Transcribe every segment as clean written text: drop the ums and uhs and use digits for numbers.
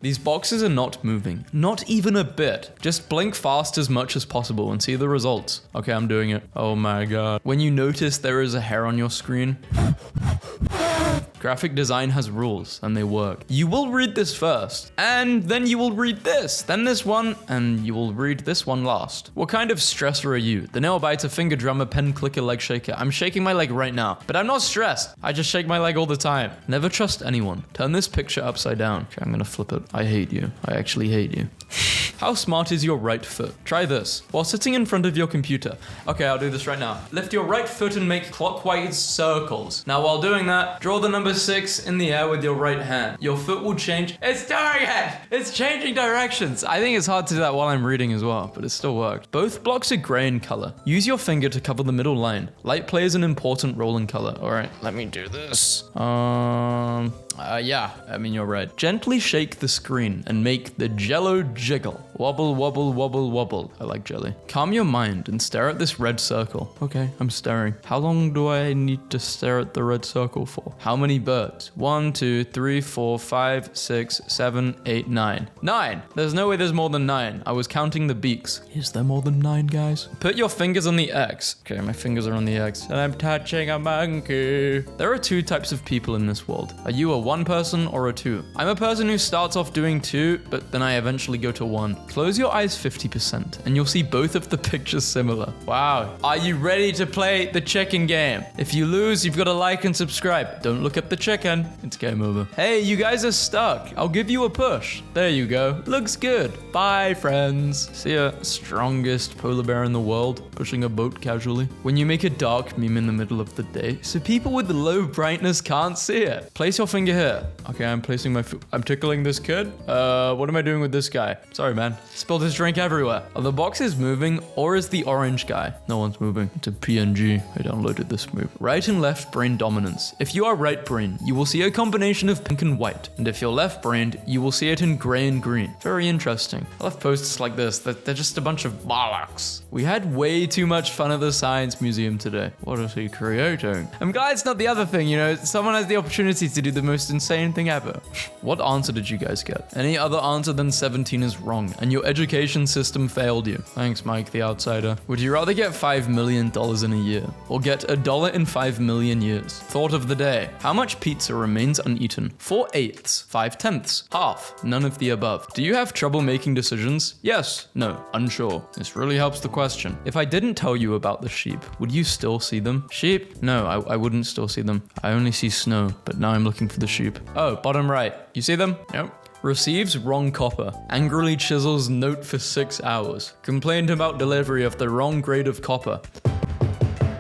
These boxes are not moving. Not even a bit. Just blink fast as much as possible and see the results. Okay, I'm doing it. Oh my god. When you notice there is a hair on your screen, graphic design has rules and they work. You will read this first, and then you will read this, then this one, and you will read this one last. What kind of stressor are you? The nail biter, finger drummer, pen clicker, leg shaker. I'm shaking my leg right now, but I'm not stressed. I just shake my leg all the time. Never trust anyone. Turn this picture upside down. Okay, I'm gonna flip it. I hate you. I actually hate you. How smart is your right foot? Try this. While sitting in front of your computer. Okay, I'll do this right now. Lift your right foot and make clockwise circles. Now, while doing that, draw the number 6 in the air with your right hand. Your foot will change. It's doing it! It's changing directions. I think it's hard to do that while I'm reading as well, but it still worked. Both blocks are gray in color. Use your finger to cover the middle line. Light plays an important role in color. All right, let me do this. Yeah, I mean, you're right. Gently shake the screen and make the jello jiggle. Wobble, wobble, wobble, wobble. I like jelly. Calm your mind and stare at this red circle. Okay, I'm staring. How long do I need to stare at the red circle for? How many birds? 1, 2, 3, 4, 5, 6, 7, 8, 9. 9! There's no way there's more than 9. I was counting the beaks. Is there more than 9, guys? Put your fingers on the X. Okay, my fingers are on the X. And I'm touching a monkey. There are 2 types of people in this world. Are you a 1 person or a 2? I'm a person who starts off doing 2, but then I eventually go to 1. Close your eyes 50% and you'll see both of the pictures similar. Wow. Are you ready to play the chicken game? If you lose, you've got to like and subscribe. Don't look at the chicken. It's game over. Hey, you guys are stuck. I'll give you a push. There you go. Looks good. Bye, friends. See ya. Strongest polar bear in the world, pushing a boat casually. When you make a dark meme in the middle of the day, so people with low brightness can't see it. Place your finger here. Okay, I'm placing my foot. I'm tickling this kid. What am I doing with this guy? Sorry, man. Spilled his drink everywhere. Are the boxes moving or is the orange guy? No one's moving. It's a PNG. I downloaded this move. Right and left brain dominance. If you are right brain, you will see a combination of pink and white. And if you're left brained, you will see it in gray and green. Very interesting. I love posts like this. They're just a bunch of bollocks. We had way too much fun at the Science Museum today. What is he creating? I'm glad it's not the other thing, you know. Someone has the opportunity to do the most insane thing ever. What answer did you guys get? Any other answer than 17 is wrong, and your education system failed you. Thanks, Mike the Outsider. Would you rather get $5 million in a year, or get $1 in 5 million years? Thought of the day. How much pizza remains uneaten? 4/8, 5/10, half, none of the above. Do you have trouble making decisions? Yes, no, unsure. This really helps the question. If I didn't tell you about the sheep, would you still see them? Sheep? No, I wouldn't still see them. I only see snow, but now I'm looking for the sheep. Oh, bottom right. You see them? Nope. Receives wrong copper. Angrily chisels note for 6 hours. Complained about delivery of the wrong grade of copper.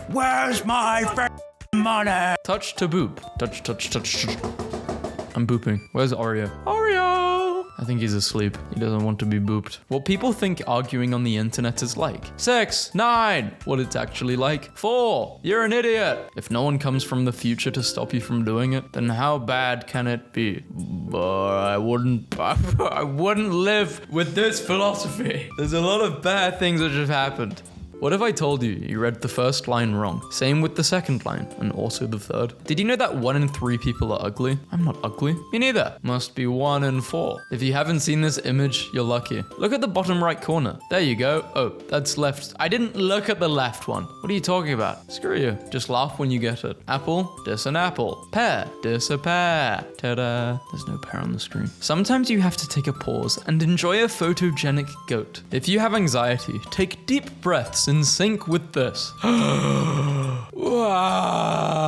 Where's my money? Touch to boop. Touch, touch, touch. I'm booping. Where's Oreo? Oreo! I think he's asleep. He doesn't want to be booped. What people think arguing on the internet is like. 6, 9. What it's actually like. 4. You're an idiot. If no one comes from the future to stop you from doing it, then how bad can it be? But I wouldn't live with this philosophy. There's a lot of bad things that have happened. What if I told you read the first line wrong? Same with the second line, and also the third. Did you know that 1 in 3 people are ugly? I'm not ugly. Me neither. Must be 1 in 4. If you haven't seen this image, you're lucky. Look at the bottom right corner. There you go. Oh, that's left. I didn't look at the left one. What are you talking about? Screw you. Just laugh when you get it. Apple, dis an apple. Pear, dis a pear. Ta-da. There's no pear on the screen. Sometimes you have to take a pause and enjoy a photogenic goat. If you have anxiety, take deep breaths in sync with this.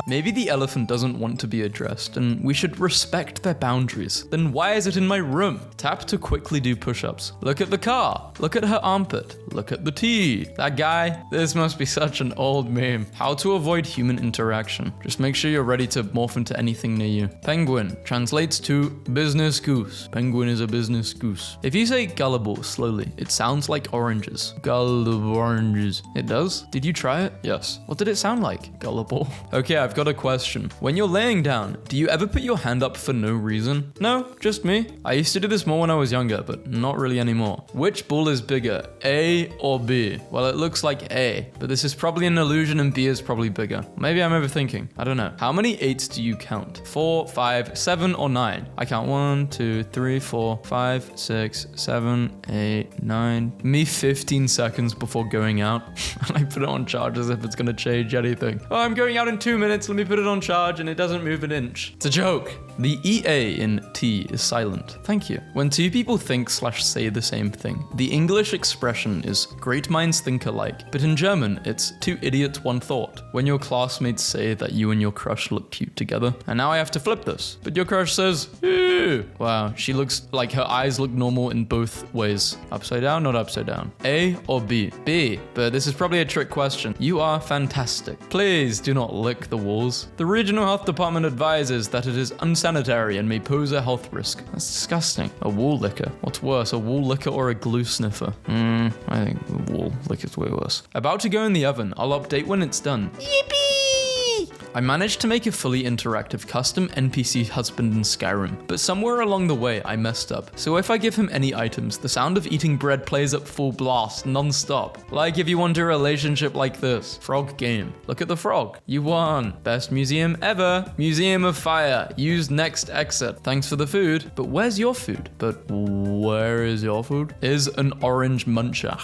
Maybe the elephant doesn't want to be addressed and we should respect their boundaries. Then why is it in my room? Tap to quickly do push-ups. Look at the car. Look at her armpit. Look at the T. That guy. This must be such an old meme. How to avoid human interaction. Just make sure you're ready to morph into anything near you. Penguin translates to business goose. Penguin is a business goose. If you say gullible slowly, it sounds like oranges. Gullible oranges. It does? Did you try it? Yes. What did it sound like? Gullible. Okay, I've got a question. When you're laying down, do you ever put your hand up for no reason? No, just me. I used to do this more when I was younger, but not really anymore. Which ball is bigger, A or B? Well, it looks like A, but this is probably an illusion and B is probably bigger. Maybe I'm overthinking. I don't know. How many 8s do you count? 4, 5, 7, or 9? I count 1, 2, 3, 4, 5, 6, 7, 8, 9. Me 15 seconds before going out. And I put it on charge as if it's gonna change anything. Oh, I'm going out in 2 minutes. Let me put it on charge and it doesn't move an inch. It's a joke. The EA in T is silent. Thank you. When two people think/say the same thing, the English expression is great minds think alike, but in German, it's two idiots, one thought. When your classmates say that you and your crush look cute together, and now I have to flip this, but your crush says, ew. Wow, she looks like her eyes look normal in both ways. Upside down, not upside down. A or B? B, but this is probably a trick question. You are fantastic. Please do not lick the walls. The regional health department advises that it is unsanitary and may pose a health risk. That's disgusting. A wall licker. What's worse, a wall licker or a glue sniffer? I think the wall licker's way worse. About to go in the oven. I'll update when it's done. Yippee! I managed to make a fully interactive custom NPC husband in Skyrim, but somewhere along the way I messed up. So if I give him any items, the sound of eating bread plays up full blast, non-stop. Like if you want a relationship like this. Frog game. Look at the frog. You won. Best museum ever. Museum of Fire. Use next exit. Thanks for the food. But where's your food? But where is your food? Is an orange muncher.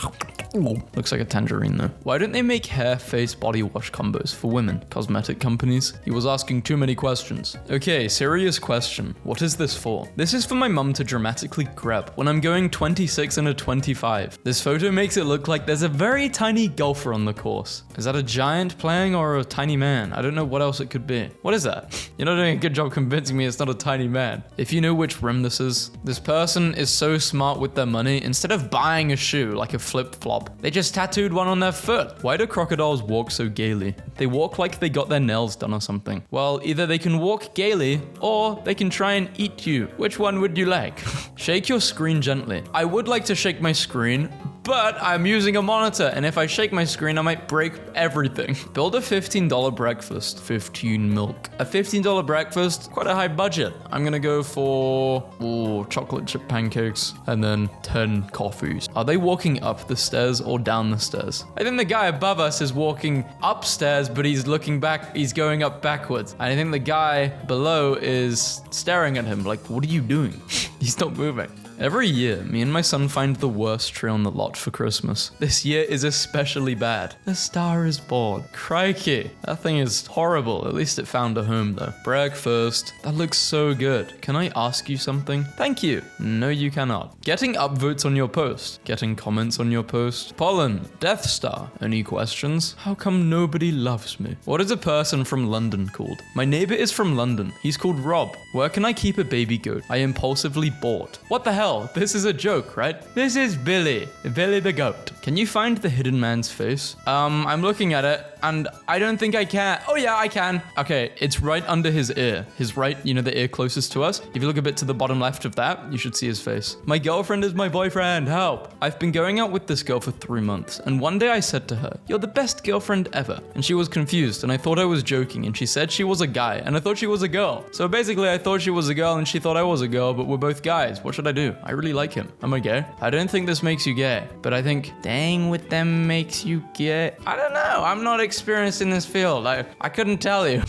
Looks like a tangerine though. Why don't they make hair, face, body wash combos for women? Cosmetic companies? He was asking too many questions. Okay, serious question. What is this for? This is for my mum to dramatically grab when I'm going 26 and a 25. This photo makes it look like there's a very tiny golfer on the course. Is that a giant playing or a tiny man? I don't know what else it could be. What is that? You're not doing a good job convincing me it's not a tiny man. If you know which rim this is, this person is so smart with their money. Instead of buying a shoe like a flip-flop, they just tattooed one on their foot. Why do crocodiles walk so gaily? They walk like they got their nails done or something. Well, either they can walk gaily or they can try and eat you. Which one would you like? Shake your screen gently. I would like to shake my screen, but I'm using a monitor, and if I shake my screen, I might break everything. Build a $15 breakfast. 15 milk. A $15 breakfast, quite a high budget. I'm gonna go for chocolate chip pancakes and then 10 coffees. Are they walking up the stairs or down the stairs? I think the guy above us is walking upstairs, but he's looking back, he's going up backwards. And I think the guy below is staring at him like, what are you doing? He's not moving. Every year, me and my son find the worst tree on the lot for Christmas. This year is especially bad. The Star is Born. Crikey, that thing is horrible. At least it found a home though. Breakfast. That looks so good. Can I ask you something? Thank you. No, you cannot. Getting upvotes on your post. Getting comments on your post. Pollen. Death Star. Any questions? How come nobody loves me? What is a person from London called? My neighbor is from London. He's called Rob. Where can I keep a baby goat I impulsively bought? What the hell? This is a joke, right? This is Billy the goat. Can you find the hidden man's face? I'm looking at it and I don't think I can. Oh yeah, I can. Okay, it's right under his ear. His right, you know, the ear closest to us. If you look a bit to the bottom left of that, you should see his face. My girlfriend is my boyfriend, help. I've been going out with this girl for 3 months, and one day I said to her, you're the best girlfriend ever. And she was confused, and I thought I was joking, and she said she was a guy, and I thought she was a girl. So basically, I thought she was a girl, and she thought I was a girl, but we're both guys. What should I do? I really like him. Am I gay? I don't think this makes you gay, but I think dang with them makes you gay. I don't know. I'm not experienced in this field. I couldn't tell you.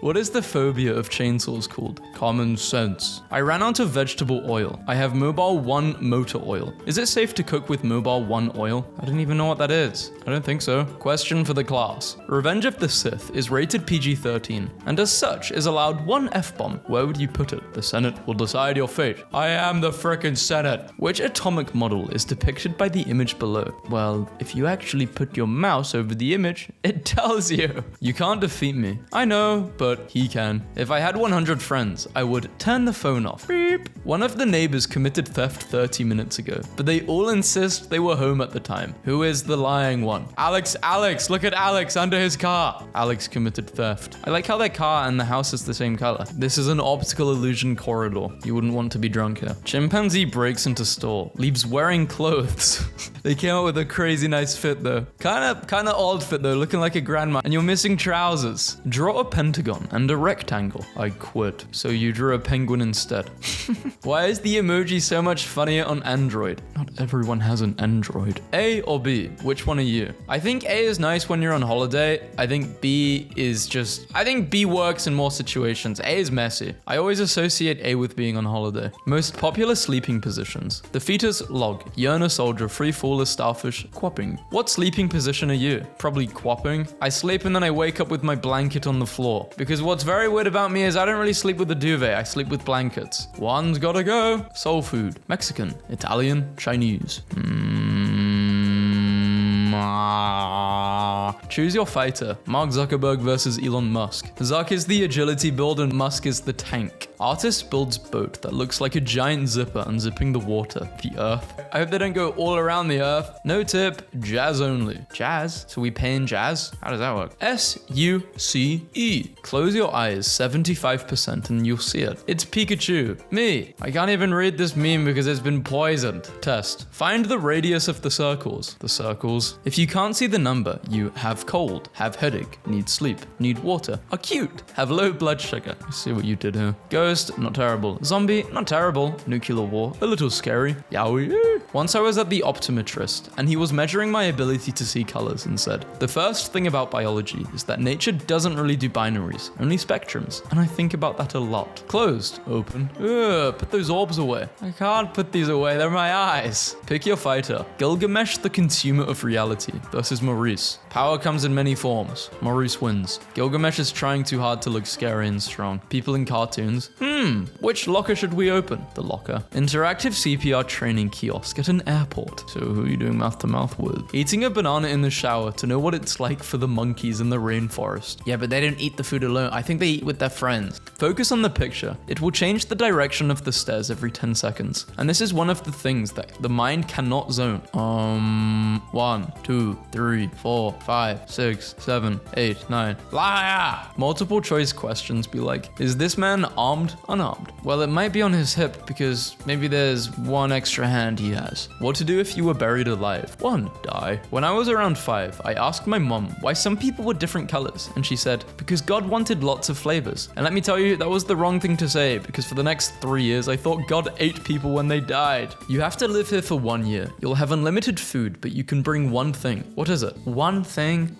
What is the phobia of chainsaws called? Common sense. I ran out of vegetable oil. I have Mobile 1 motor oil. Is it safe to cook with Mobile 1 oil? I don't even know what that is. I don't think so. Question for the class. Revenge of the Sith is rated PG-13, and as such is allowed 1 F-bomb. Where would you put it? The Senate will decide your fate. I am the frickin' Senate. Which atomic model is depicted by the image below? Well, if you actually put your mouse over the image, it tells you. You can't defeat me. I know, but he can. If I had 100 friends, I would turn the phone off. Beep. One of the neighbors committed theft 30 minutes ago, but they all insist they were home at the time. Who is the lying one? Alex, look at Alex under his car. Alex committed theft. I like how their car and the house is the same color. This is an optical illusion corridor. You wouldn't want to be drunk here. Chimpanzees clumsy breaks into store. Leaves wearing clothes. They came up with a crazy nice fit though. Kinda odd fit though, looking like a grandma. And you're missing trousers. Draw a pentagon and a rectangle. I quit. So you drew a penguin instead. Why is the emoji so much funnier on Android? Not everyone has an Android. A or B? Which one are you? I think A is nice when you're on holiday. I think B works in more situations. A is messy. I always associate A with being on holiday. Most popular sleeping positions. The fetus, log. Yearn a soldier, free faller, starfish, quapping. What sleeping position are you? Probably quapping. I sleep and then I wake up with my blanket on the floor. Because what's very weird about me is I don't really sleep with a duvet. I sleep with blankets. One's gotta go. Soul food. Mexican. Italian. Chinese. Choose your fighter. Mark Zuckerberg versus Elon Musk. Zuck is the agility build and Musk is the tank. Artist builds boat that looks like a giant zipper unzipping the water. The earth. I hope they don't go all around the earth. No tip. Jazz only. Jazz? So we pay in jazz? How does that work? S-U-C-E. Close your eyes 75% and you'll see it. It's Pikachu. Me. I can't even read this meme because it's been poisoned. Test. Find the radius of the circles. The circles. If you can't see the number, you have cold, have headache, need sleep, need water, are cute, have low blood sugar. I see what you did here. Ghost, not terrible. Zombie, not terrible. Nuclear war, a little scary. Yowie. Once I was at the optometrist, and he was measuring my ability to see colors and said, the first thing about biology is that nature doesn't really do binaries, only spectrums. And I think about that a lot. Closed, open. Ugh, put those orbs away. I can't put these away, they're my eyes. Pick your fighter. Gilgamesh, the consumer of reality, versus Maurice. Power comes in many forms. Maurice wins. Gilgamesh is trying too hard to look scary and strong. People in cartoons. Which locker should we open? The locker. Interactive CPR training kiosk at an airport. So who are you doing mouth to mouth with? Eating a banana in the shower to know what it's like for the monkeys in the rainforest. Yeah, but they don't eat the food alone. I think they eat with their friends. Focus on the picture. It will change the direction of the stairs every 10 seconds. And this is one of the things that the mind cannot zone. 1, 2, 3, 4, 5, 6, 7, 8, 9. Liar! Multiple choice questions be like, is this man armed, unarmed? Well, it might be on his hip because maybe there's one extra hand he has. What to do if you were buried alive? 1, die. When I was around 5, I asked my mom why some people were different colors, and she said, because God wanted lots of flavors. And let me tell you, that was the wrong thing to say, because for the next 3 years, I thought God ate people when they died. You have to live here for 1 year. You'll have unlimited food, but you can bring one thing. What is it? One thing?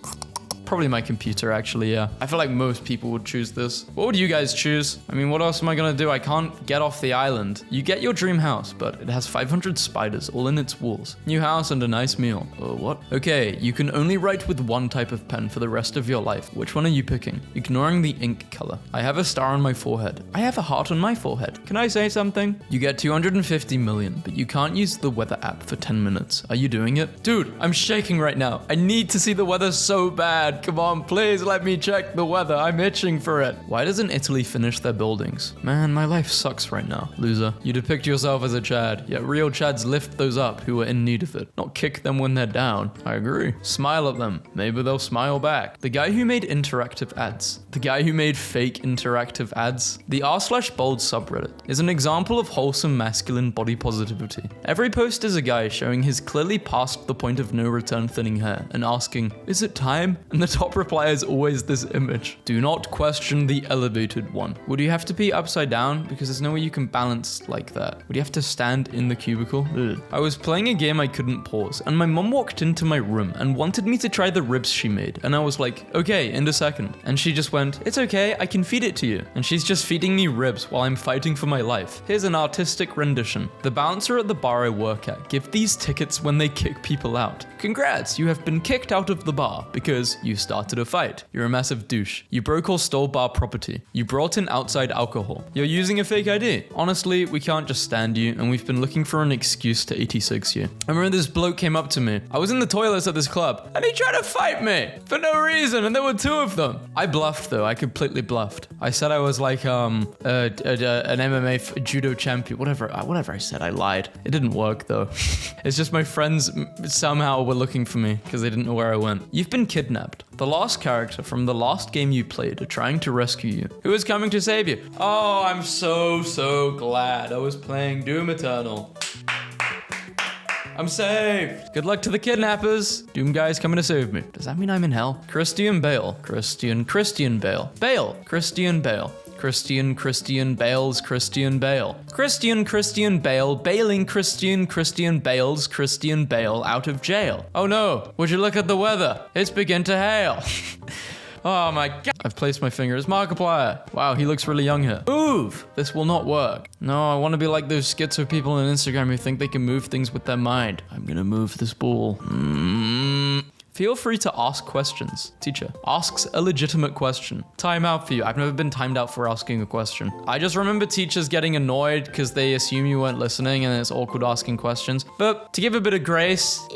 Probably my computer, actually, yeah. I feel like most people would choose this. What would you guys choose? I mean, what else am I gonna do? I can't get off the island. You get your dream house, but it has 500 spiders all in its walls. New house and a nice meal. What? Okay, you can only write with one type of pen for the rest of your life. Which one are you picking? Ignoring the ink color. I have a star on my forehead. I have a heart on my forehead. Can I say something? You get 250 million, but you can't use the weather app for 10 minutes. Are you doing it? Dude, I'm shaking right now. I need to see the weather so bad. Come on, please let me check the weather. I'm itching for it. Why doesn't Italy finish their buildings? Man, my life sucks right now. Loser. You depict yourself as a Chad, yet real Chads lift those up who are in need of it, not kick them when they're down. I agree. Smile at them. Maybe they'll smile back. The guy who made interactive ads. The guy who made fake interactive ads. The r/bold subreddit is an example of wholesome masculine body positivity. Every post is a guy showing his clearly past the point of no return thinning hair and asking, is it time? And the top reply is always this image. Do not question the elevated one. Would you have to be upside down? Because there's no way you can balance like that. Would you have to stand in the cubicle? Ugh. I was playing a game I couldn't pause, and my mom walked into my room and wanted me to try the ribs she made. And I was like, okay, in a second. And she just went, it's okay, I can feed it to you. And she's just feeding me ribs while I'm fighting for my life. Here's an artistic rendition. The bouncer at the bar I work at give these tickets when they kick people out. Congrats, you have been kicked out of the bar because you started a fight. You're a massive douche. You broke or stole bar property. You brought in outside alcohol. You're using a fake ID. Honestly, we can't just stand you, and we've been looking for an excuse to 86 you. I remember this bloke came up to me. I was in the toilets at this club, and he tried to fight me for no reason, and there were 2 of them. I bluffed though. I completely bluffed. I said I was like an MMA judo champion. Whatever I said, I lied. It didn't work though. It's just my friends somehow were looking for me because they didn't know where I went. You've been kidnapped. The last character from the last game you played are trying to rescue you. Who is coming to save you? Oh, I'm so glad I was playing Doom Eternal. I'm saved. Good luck to the kidnappers. Doom guy's coming to save me. Does that mean I'm in hell? Christian Bale. Christian Bale. Bale. Christian Bale. Christian Bale's Christian Bale. Christian Bale bailing Christian Bale's Christian Bale out of jail. Oh no, would you look at the weather? It's begin to hail. Oh my god. I've placed my finger as Markiplier. Wow, he looks really young here. Move! This will not work. No, I want to be like those schizo people on Instagram who think they can move things with their mind. I'm gonna move this ball. Feel free to ask questions. Teacher asks a legitimate question. Time out for you. I've never been timed out for asking a question. I just remember teachers getting annoyed because they assume you weren't listening and it's awkward asking questions. But to give a bit of grace,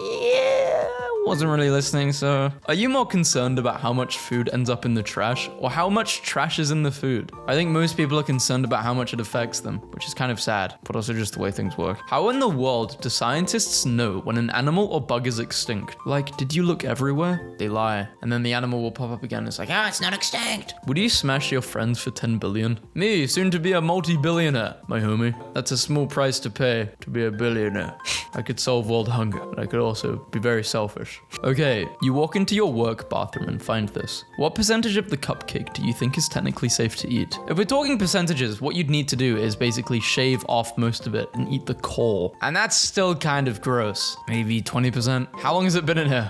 wasn't really listening, so. Are you more concerned about how much food ends up in the trash or how much trash is in the food? I think most people are concerned about how much it affects them, which is kind of sad, but also just the way things work. How in the world do scientists know when an animal or bug is extinct? Like, did you look everywhere? They lie. And then the animal will pop up again. It's like, it's not extinct. Would you smash your friends for 10 billion? Me, soon to be a multi-billionaire, my homie. That's a small price to pay to be a billionaire. I could solve world hunger, but I could also be very selfish. Okay, you walk into your work bathroom and find this. What percentage of the cupcake do you think is technically safe to eat? If we're talking percentages, what you'd need to do is basically shave off most of it and eat the core. And that's still kind of gross. Maybe 20%. How long has it been in here?